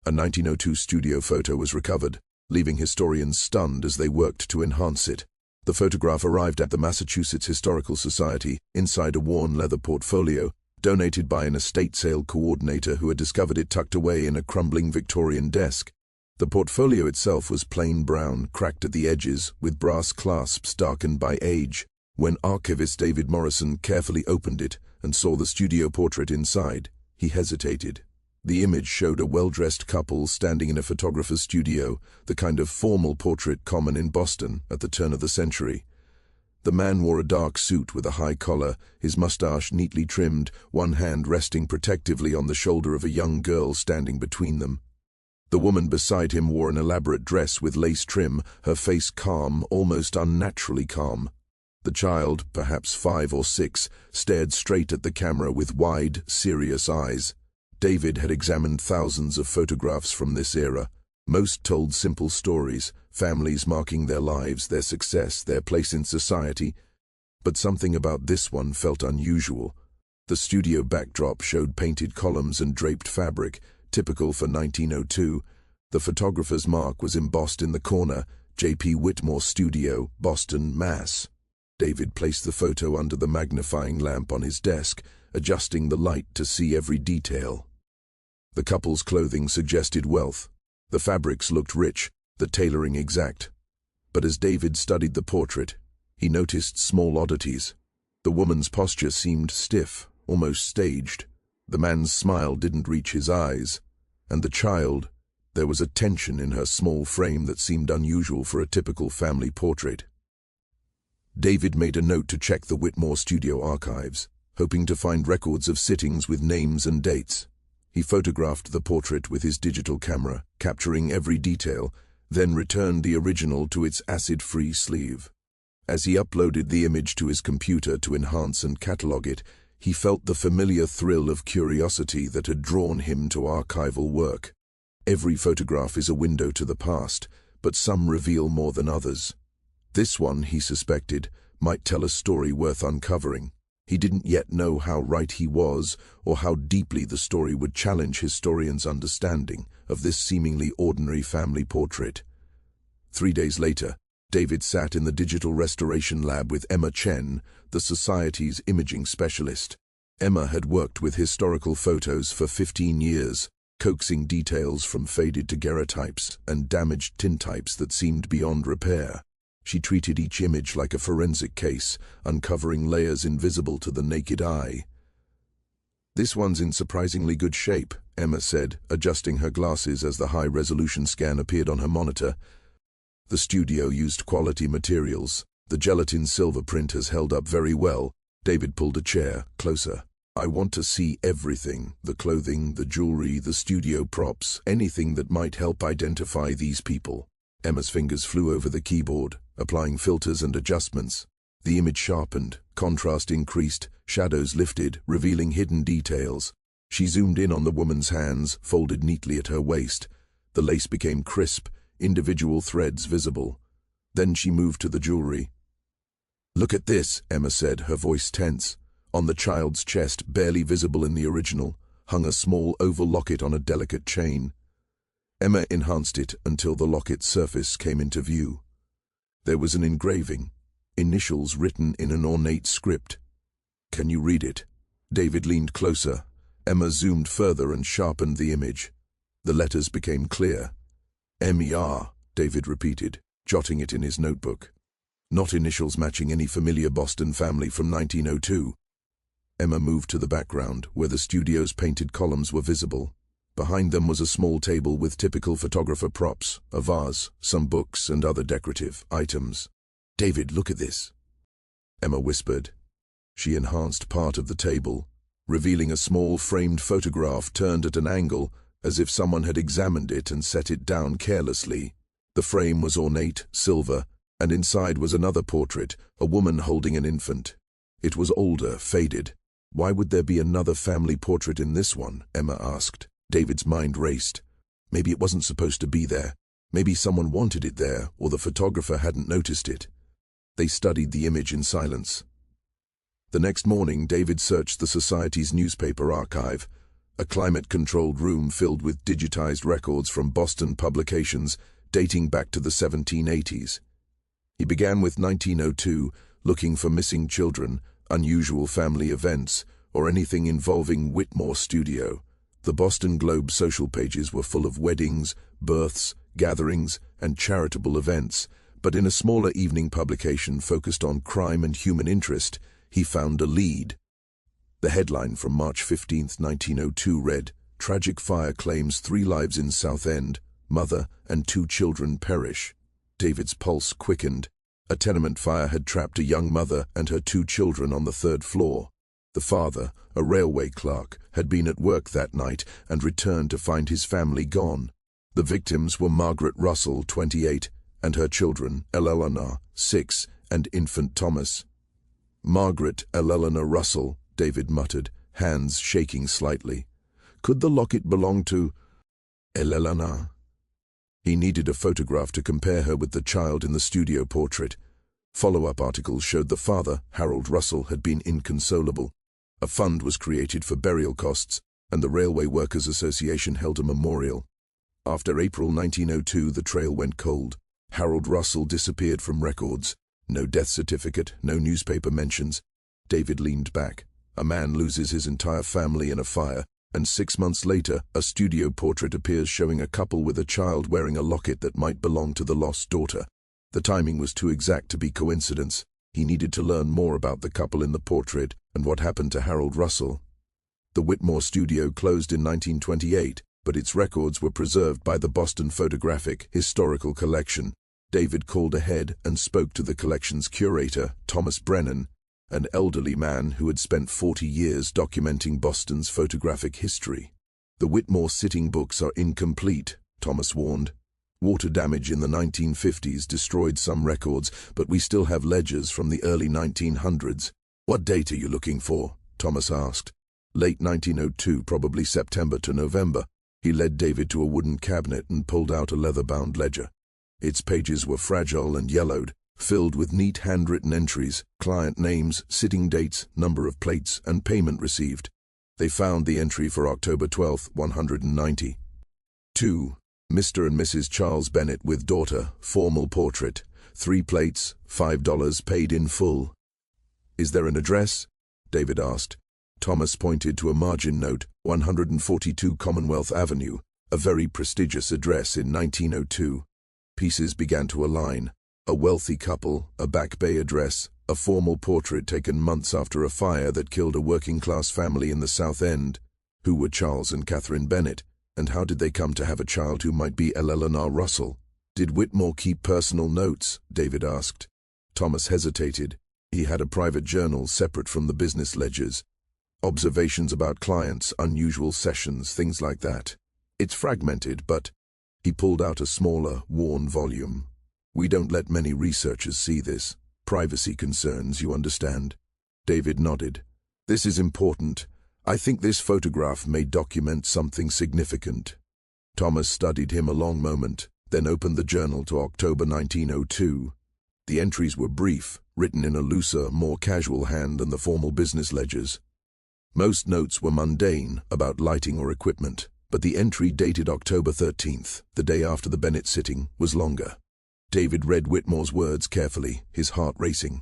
A 1902 studio photo was recovered, leaving historians stunned as they worked to enhance it. The photograph arrived at the Massachusetts Historical Society inside a worn leather portfolio, donated by an estate sale coordinator who had discovered it tucked away in a crumbling Victorian desk. The portfolio itself was plain brown, cracked at the edges, with brass clasps darkened by age. When archivist David Morrison carefully opened it and saw the studio portrait inside, he hesitated. The image showed a well-dressed couple standing in a photographer's studio, the kind of formal portrait common in Boston at the turn of the century. The man wore a dark suit with a high collar, his mustache neatly trimmed, one hand resting protectively on the shoulder of a young girl standing between them. The woman beside him wore an elaborate dress with lace trim, her face calm, almost unnaturally calm. The child, perhaps 5 or 6, stared straight at the camera with wide, serious eyes. David had examined thousands of photographs from this era. Most told simple stories, families marking their lives, their success, their place in society. But something about this one felt unusual. The studio backdrop showed painted columns and draped fabric, typical for 1902. The photographer's mark was embossed in the corner, J.P. Whitmore Studio, Boston, Mass. David placed the photo under the magnifying lamp on his desk, adjusting the light to see every detail. The couple's clothing suggested wealth. The fabrics looked rich, the tailoring exact. But as David studied the portrait, he noticed small oddities. The woman's posture seemed stiff, almost staged. The man's smile didn't reach his eyes. And the child, there was a tension in her small frame that seemed unusual for a typical family portrait. David made a note to check the Whitmore Studio archives, hoping to find records of sittings with names and dates. He photographed the portrait with his digital camera, capturing every detail, then returned the original to its acid-free sleeve. As he uploaded the image to his computer to enhance and catalog it, he felt the familiar thrill of curiosity that had drawn him to archival work. Every photograph is a window to the past, but some reveal more than others. This one, he suspected, might tell a story worth uncovering. He didn't yet know how right he was, or how deeply the story would challenge historians' understanding of this seemingly ordinary family portrait. 3 days later, David sat in the digital restoration lab with Emma Chen, the Society's imaging specialist. Emma had worked with historical photos for 15 years, coaxing details from faded daguerreotypes and damaged tintypes that seemed beyond repair. She treated each image like a forensic case, uncovering layers invisible to the naked eye. "This one's in surprisingly good shape," Emma said, adjusting her glasses as the high-resolution scan appeared on her monitor. The studio used quality materials. The gelatin silver print has held up very well. David pulled a chair closer. "I want to see everything, the clothing, the jewelry, the studio props, anything that might help identify these people." Emma's fingers flew over the keyboard, applying filters and adjustments. The image sharpened, contrast increased, shadows lifted, revealing hidden details. She zoomed in on the woman's hands, folded neatly at her waist. The lace became crisp, individual threads visible. Then she moved to the jewelry. "Look at this," Emma said, her voice tense. On the child's chest, barely visible in the original, hung a small oval locket on a delicate chain. Emma enhanced it until the locket's surface came into view. There was an engraving, initials written in an ornate script. "Can you read it?" David leaned closer. Emma zoomed further and sharpened the image. The letters became clear. "M.E.R.," David repeated, jotting it in his notebook. Not initials matching any familiar Boston family from 1902. Emma moved to the background, where the studio's painted columns were visible. Behind them was a small table with typical photographer props, a vase, some books, and other decorative items. "David, look at this," Emma whispered. She enhanced part of the table, revealing a small framed photograph turned at an angle, as if someone had examined it and set it down carelessly. The frame was ornate, silver, and inside was another portrait, a woman holding an infant. It was older, faded. "Why would there be another family portrait in this one?" Emma asked. David's mind raced. Maybe it wasn't supposed to be there. Maybe someone wanted it there, or the photographer hadn't noticed it. They studied the image in silence. The next morning, David searched the Society's newspaper archive. a climate-controlled room filled with digitized records from Boston publications dating back to the 1780s. He began with 1902, looking for missing children, unusual family events, or anything involving Whitmore Studio. The Boston Globe social pages were full of weddings, births, gatherings, and charitable events, but in a smaller evening publication focused on crime and human interest, he found a lead. The headline from March 15, 1902 read, "Tragic fire claims 3 lives in Southend. Mother and 2 children perish." David's pulse quickened. A tenement fire had trapped a young mother and her 2 children on the 3rd floor. The father, a railway clerk, had been at work that night and returned to find his family gone. The victims were Margaret Russell, 28, and her children, Eleanor, 6, and infant Thomas. "Margaret Eleanor Russell," David muttered, hands shaking slightly. Could the locket belong to Eleanor? He needed a photograph to compare her with the child in the studio portrait. Follow-up articles showed the father, Harold Russell, had been inconsolable. A fund was created for burial costs, and the Railway Workers Association held a memorial. After April 1902, the trail went cold. Harold Russell disappeared from records. No death certificate, no newspaper mentions. David leaned back. A man loses his entire family in a fire, and 6 months later, a studio portrait appears showing a couple with a child wearing a locket that might belong to the lost daughter. The timing was too exact to be coincidence. He needed to learn more about the couple in the portrait and what happened to Harold Russell. The Whitmore Studio closed in 1928, but its records were preserved by the Boston Photographic Historical Collection. David called ahead and spoke to the collection's curator, Thomas Brennan, an elderly man who had spent 40 years documenting Boston's photographic history. "The Whitmore sitting books are incomplete," Thomas warned. "Water damage in the 1950s destroyed some records, but we still have ledgers from the early 1900s. "What date are you looking for?" Thomas asked. "Late 1902, probably September to November." He led David to a wooden cabinet and pulled out a leather-bound ledger. Its pages were fragile and yellowed, filled with neat handwritten entries, client names, sitting dates, number of plates, and payment received. They found the entry for October 12, 190. 2. Mr. and Mrs. Charles Bennett with daughter, formal portrait, 3 plates, $5 paid in full. "Is there an address?" David asked. Thomas pointed to a margin note, 142 Commonwealth Avenue, a very prestigious address in 1902. Pieces began to align. A wealthy couple, a Back Bay address, a formal portrait taken months after a fire that killed a working-class family in the South End. Who were Charles and Catherine Bennett, and how did they come to have a child who might be Eleanor Russell? "Did Whitmore keep personal notes?" David asked. Thomas hesitated. He had a private journal separate from the business ledgers. Observations about clients, unusual sessions, things like that. "It's fragmented, but—" He pulled out a smaller, worn volume. "We don't let many researchers see this. Privacy concerns, you understand." David nodded. "This is important. I think this photograph may document something significant." Thomas studied him a long moment, then opened the journal to October 1902. The entries were brief, written in a looser, more casual hand than the formal business ledgers. Most notes were mundane, about lighting or equipment, but the entry dated October 13th, the day after the Bennett sitting, was longer. David read Whitmore's words carefully, his heart racing.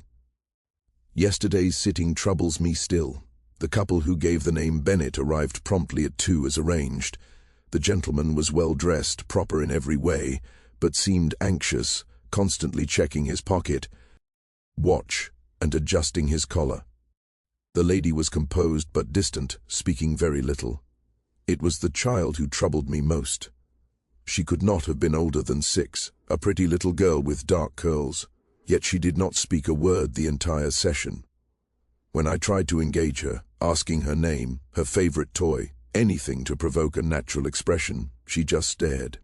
"Yesterday's sitting troubles me still. The couple who gave the name Bennett arrived promptly at 2 as arranged. The gentleman was well-dressed, proper in every way, but seemed anxious, constantly checking his pocket, watch, and adjusting his collar. The lady was composed but distant, speaking very little. It was the child who troubled me most. She could not have been older than 6, a pretty little girl with dark curls, yet she did not speak a word the entire session. When I tried to engage her, asking her name, her favorite toy, anything to provoke a natural expression, she just stared.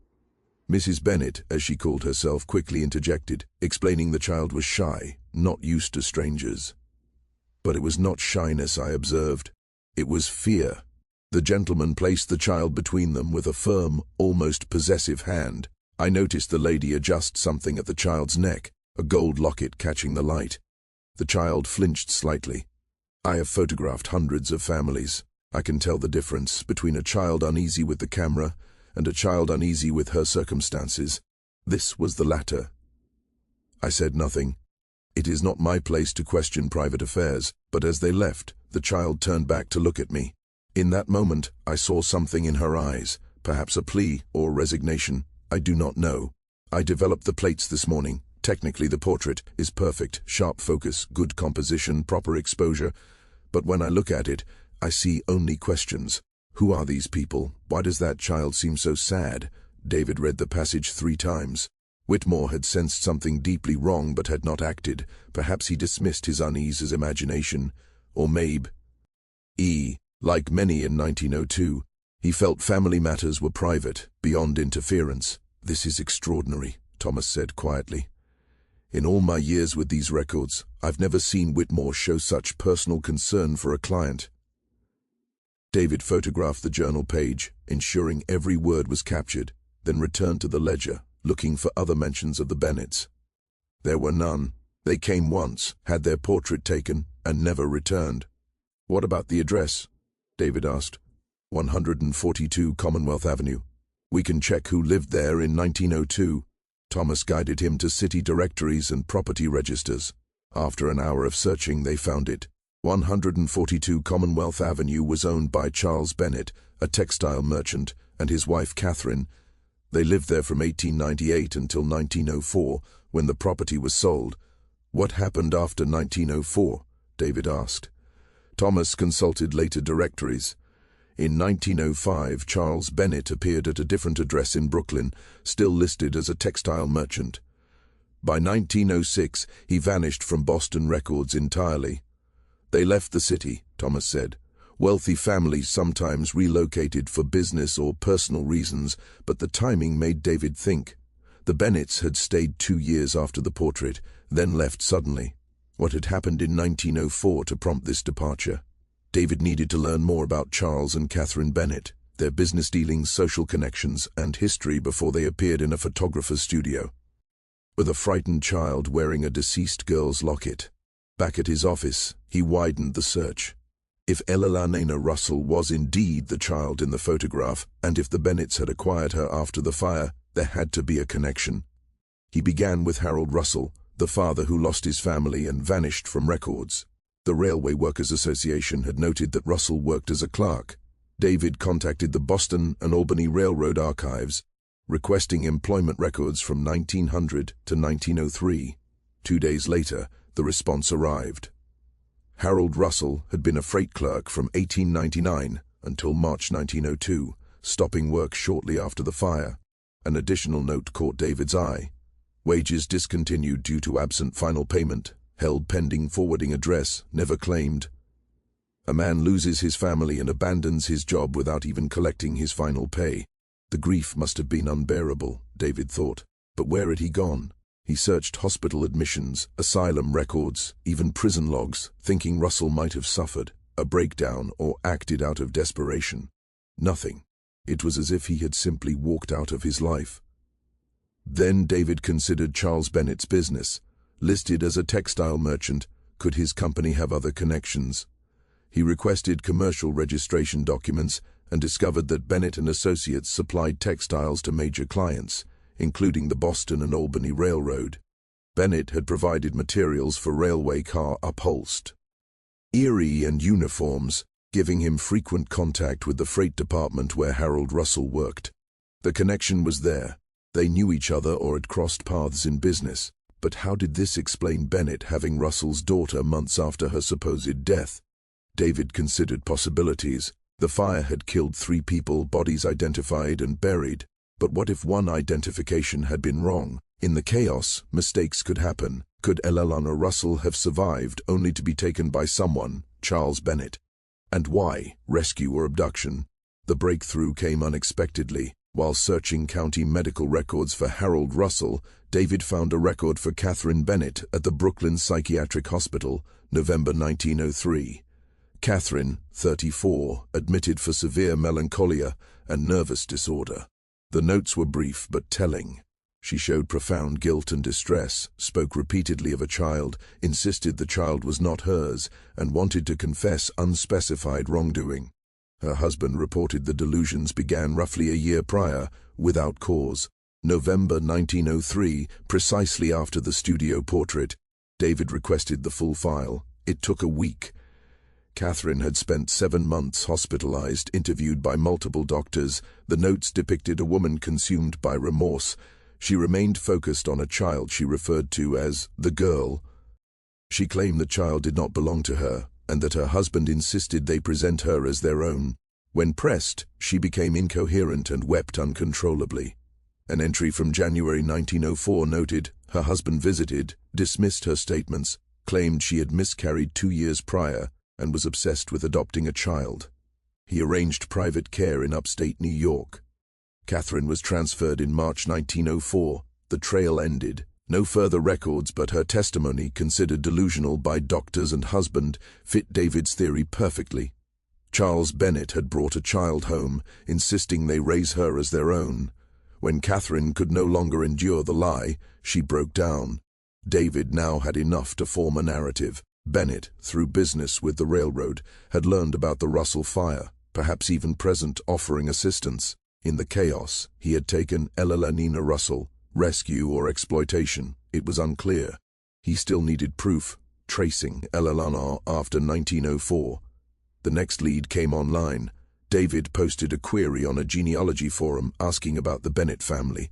Mrs. Bennett, as she called herself, quickly interjected, explaining the child was shy, not used to strangers. But it was not shyness, I observed. It was fear. The gentleman placed the child between them with a firm, almost possessive hand. I noticed the lady adjust something at the child's neck, a gold locket catching the light. The child flinched slightly. I have photographed hundreds of families. I can tell the difference between a child uneasy with the camera and a child uneasy with her circumstances. This was the latter. I said nothing. It is not my place to question private affairs, but as they left, the child turned back to look at me. In that moment, I saw something in her eyes, perhaps a plea or resignation. I do not know. I developed the plates this morning. Technically, the portrait is perfect, sharp focus, good composition, proper exposure. But when I look at it, I see only questions. Who are these people? Why does that child seem so sad? David read the passage 3 times. Whitmore had sensed something deeply wrong but had not acted. Perhaps he dismissed his unease as imagination. Or maybe, like many in 1902, he felt family matters were private, beyond interference. "This is extraordinary," Thomas said quietly. "In all my years with these records, I've never seen Whitmore show such personal concern for a client." David photographed the journal page, ensuring every word was captured, then returned to the ledger, looking for other mentions of the Bennetts. There were none. They came once, had their portrait taken, and never returned. "What about the address?" David asked. 142 Commonwealth Avenue. "We can check who lived there in 1902. Thomas guided him to city directories and property registers. After an hour of searching, they found it. 142 Commonwealth Avenue was owned by Charles Bennett, a textile merchant, and his wife Catherine. They lived there from 1898 until 1904, when the property was sold. "What happened after 1904? David asked. Thomas consulted later directories. In 1905, Charles Bennett appeared at a different address in Brooklyn, still listed as a textile merchant. By 1906, he vanished from Boston records entirely. "They left the city," Thomas said. "Wealthy families sometimes relocated for business or personal reasons, but the timing made David think. The Bennetts had stayed 2 years after the portrait, then left suddenly. What had happened in 1904 to prompt this departure? David needed to learn more about Charles and Catherine Bennett, their business dealings, social connections, and history before they appeared in a photographer's studio. With a frightened child wearing a deceased girl's locket. Back at his office, he widened the search. If Elalana Russell was indeed the child in the photograph, and if the Bennetts had acquired her after the fire, there had to be a connection. He began with Harold Russell, the father who lost his family and vanished from records. The Railway Workers Association had noted that Russell worked as a clerk. David contacted the Boston and Albany Railroad archives, requesting employment records from 1900 to 1903. 2 days later, the response arrived. Harold Russell had been a freight clerk from 1899 until March 1902, stopping work shortly after the fire. An additional note caught David's eye. Wages discontinued due to absent final payment, held pending forwarding address, never claimed. A man loses his family and abandons his job without even collecting his final pay. The grief must have been unbearable, David thought. But where had he gone? He searched hospital admissions, asylum records, even prison logs, thinking Russell might have suffered a breakdown or acted out of desperation. Nothing. It was as if he had simply walked out of his life. Then David considered Charles Bennett's business. Listed as a textile merchant, could his company have other connections? He requested commercial registration documents and discovered that Bennett and Associates supplied textiles to major clients, including the Boston and Albany Railroad. Bennett had provided materials for railway car upholst, Erie and uniforms, giving him frequent contact with the freight department where Harold Russell worked. The connection was there. They knew each other or had crossed paths in business. But how did this explain Bennett having Russell's daughter months after her supposed death? David considered possibilities. The fire had killed 3 people, bodies identified and buried. But what if one identification had been wrong? In the chaos, mistakes could happen. Could Elalana Russell have survived only to be taken by someone, Charles Bennett? And why? Rescue or abduction? The breakthrough came unexpectedly. While searching county medical records for Harold Russell, David found a record for Catherine Bennett at the Brooklyn Psychiatric Hospital, November 1903. Catherine, 34, admitted for severe melancholia and nervous disorder. The notes were brief but telling. She showed profound guilt and distress, spoke repeatedly of a child, insisted the child was not hers, and wanted to confess unspecified wrongdoing. Her husband reported the delusions began roughly a year prior, without cause. November 1903, precisely after the studio portrait, David requested the full file. It took a week. Catherine had spent 7 months hospitalized, interviewed by multiple doctors. The notes depicted a woman consumed by remorse. She remained focused on a child she referred to as the girl. She claimed the child did not belong to her, and that her husband insisted they present her as their own. When pressed, she became incoherent and wept uncontrollably. An entry from January 1904 noted, her husband visited, dismissed her statements, claimed she had miscarried 2 years prior, and was obsessed with adopting a child. He arranged private care in upstate New York. Catherine was transferred in March 1904. The trail ended. No further records, but her testimony, considered delusional by doctors and husband, fit David's theory perfectly. Charles Bennett had brought a child home, insisting they raise her as their own. When Catherine could no longer endure the lie, she broke down. David now had enough to form a narrative. Bennett, through business with the railroad, had learned about the Russell fire, perhaps even present offering assistance. In the chaos, he had taken Elelanor Russell. Rescue or exploitation, it was unclear. He still needed proof, tracing Elelanor after 1904. The next lead came online. David posted a query on a genealogy forum asking about the Bennett family.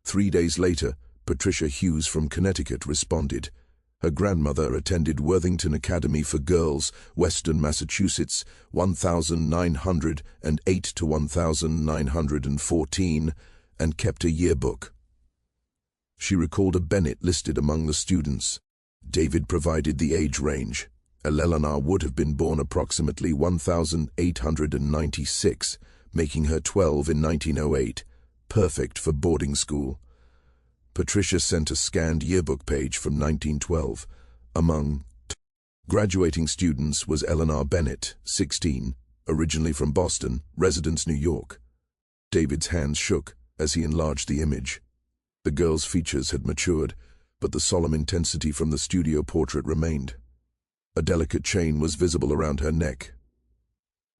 3 days later, Patricia Hughes from Connecticut responded. Her grandmother attended Worthington Academy for Girls, Western Massachusetts, 1908 to 1914, and kept a yearbook. She recalled a Bennett listed among the students. David provided the age range. Elelanor would have been born approximately 1896, making her 12 in 1908, perfect for boarding school. Patricia sent a scanned yearbook page from 1912. Among graduating students was Eleanor Bennett, 16, originally from Boston, residence New York. David's hands shook as he enlarged the image. The girl's features had matured, but the solemn intensity from the studio portrait remained. A delicate chain was visible around her neck.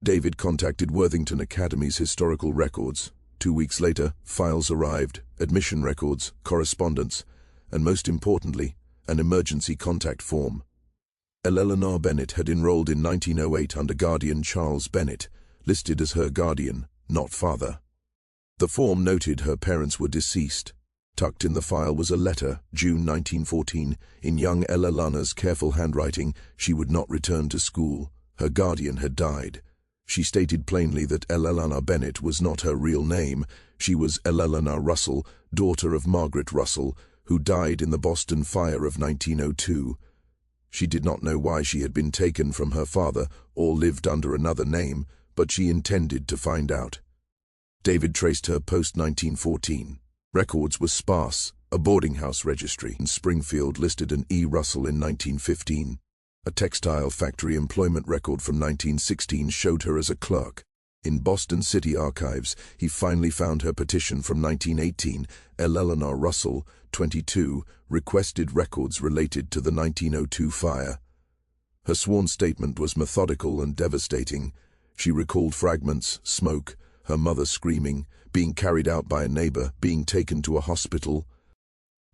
David contacted Worthington Academy's historical records. 2 weeks later, files arrived, admission records, correspondence, and most importantly, an emergency contact form. Eleanor Bennett had enrolled in 1908 under guardian Charles Bennett, listed as her guardian, not father. The form noted her parents were deceased. Tucked in the file was a letter, June 1914, in young Eleanor's careful handwriting. She would not return to school. Her guardian had died. She stated plainly that Eleanor Bennett was not her real name. She was Eleanor Russell, daughter of Margaret Russell, who died in the Boston fire of 1902. She did not know why she had been taken from her father or lived under another name, but she intended to find out. David traced her post-1914. Records were sparse. A boarding house registry in Springfield listed an E. Russell in 1915. A textile factory employment record from 1916 showed her as a clerk. In Boston City Archives, he finally found her petition from 1918. Eleanor Russell, 22, requested records related to the 1902 fire. Her sworn statement was methodical and devastating. She recalled fragments, smoke, her mother screaming, being carried out by a neighbor, being taken to a hospital.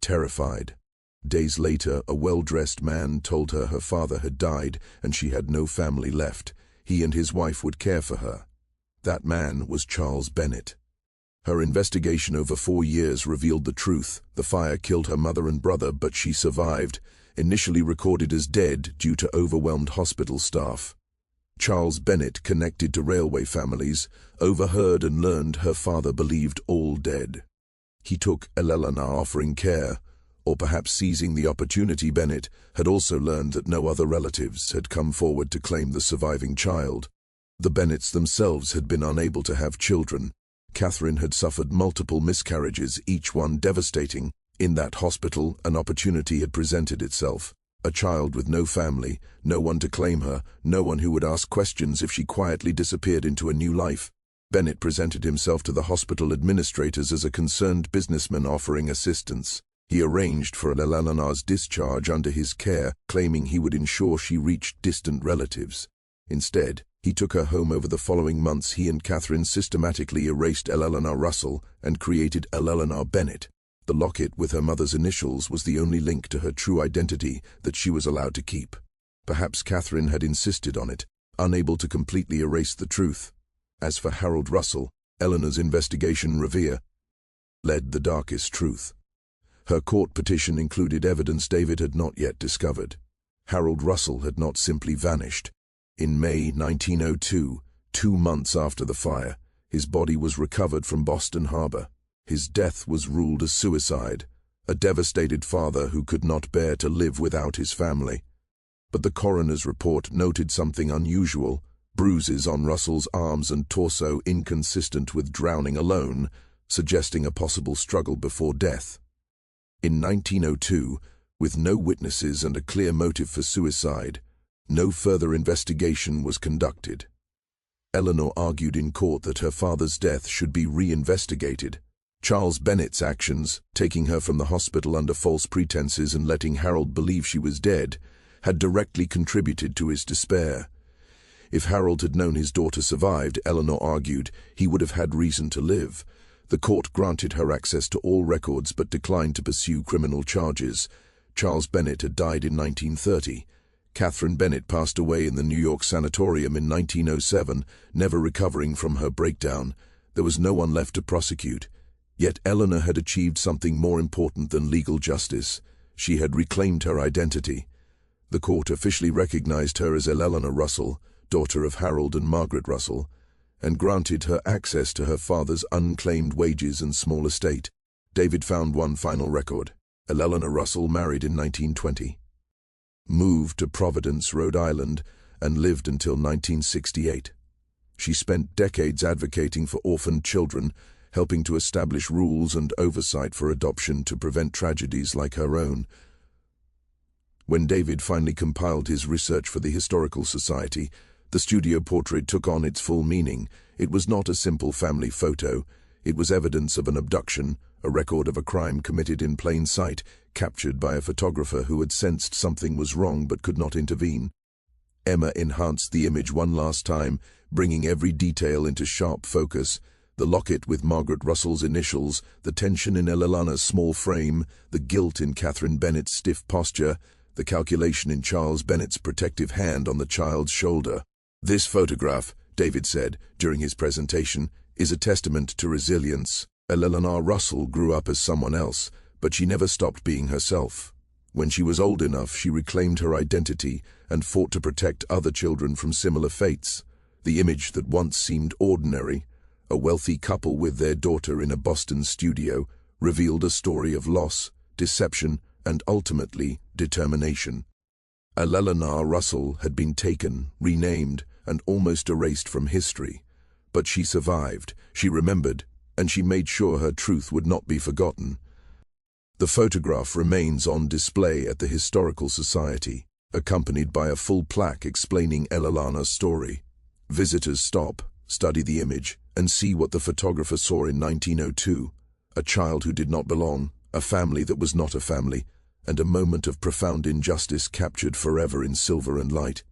Terrified. Days later, a well-dressed man told her her father had died and she had no family left. He and his wife would care for her. That man was Charles Bennett. Her investigation over 4 years revealed the truth. The fire killed her mother and brother, but she survived, initially recorded as dead due to overwhelmed hospital staff. Charles Bennett, connected to railway families, overheard and learned her father believed all dead. He took Eleanor offering care, or perhaps seizing the opportunity. Bennett had also learned that no other relatives had come forward to claim the surviving child. The Bennetts themselves had been unable to have children. Catherine had suffered multiple miscarriages, each one devastating. In that hospital, an opportunity had presented itself. A child with no family, no one to claim her, no one who would ask questions if she quietly disappeared into a new life. Bennett presented himself to the hospital administrators as a concerned businessman offering assistance. He arranged for Eleanor's discharge under his care, claiming he would ensure she reached distant relatives. Instead, He took her home. Over the following months. He and Catherine systematically erased Eleanor Russell and created Eleanor Bennett. The locket with her mother's initials was the only link to her true identity that she was allowed to keep. Perhaps Catherine had insisted on it, unable to completely erase the truth. As for Harold Russell, Eleanor's investigation revealed the darkest truth. Her court petition included evidence David had not yet discovered. Harold Russell had not simply vanished. In May 1902, 2 months after the fire, his body was recovered from Boston Harbor. His death was ruled a suicide, a devastated father who could not bear to live without his family. But the coroner's report noted something unusual: bruises on Russell's arms and torso inconsistent with drowning alone, suggesting a possible struggle before death. In 1902, with no witnesses and a clear motive for suicide, no further investigation was conducted. Eleanor argued in court that her father's death should be re-investigated. Charles Bennett's actions, taking her from the hospital under false pretenses and letting Harold believe she was dead, had directly contributed to his despair. If Harold had known his daughter survived, Eleanor argued, he would have had reason to live. The court granted her access to all records but declined to pursue criminal charges. Charles Bennett had died in 1930. Catherine Bennett passed away in the New York sanatorium in 1907, never recovering from her breakdown. There was no one left to prosecute. Yet Eleanor had achieved something more important than legal justice. She had reclaimed her identity. The court officially recognized her as Eleanor Russell, daughter of Harold and Margaret Russell, and granted her access to her father's unclaimed wages and small estate. David found one final record. Eleanor Russell married in 1920, moved to Providence, Rhode Island, and lived until 1968. She spent decades advocating for orphaned children, helping to establish rules and oversight for adoption to prevent tragedies like her own. When David finally compiled his research for the Historical Society, the studio portrait took on its full meaning. It was not a simple family photo. It was evidence of an abduction, a record of a crime committed in plain sight, captured by a photographer who had sensed something was wrong but could not intervene. Emma enhanced the image one last time, bringing every detail into sharp focus: the locket with Margaret Russell's initials, the tension in Eleanor's small frame, the guilt in Catherine Bennett's stiff posture, the calculation in Charles Bennett's protective hand on the child's shoulder. "This photograph," David said during his presentation, "is a testament to resilience. Eleanor Russell grew up as someone else, but she never stopped being herself. When she was old enough, she reclaimed her identity and fought to protect other children from similar fates. The image that once seemed ordinary, a wealthy couple with their daughter in a Boston studio, revealed a story of loss, deception, and ultimately determination. Eleanor Russell had been taken, renamed, and almost erased from history. But she survived, she remembered, and she made sure her truth would not be forgotten. The photograph remains on display at the Historical Society, accompanied by a full plaque explaining Eleanor's story. Visitors stop, study the image, and see what the photographer saw in 1902, a child who did not belong, a family that was not a family, and a moment of profound injustice captured forever in silver and light.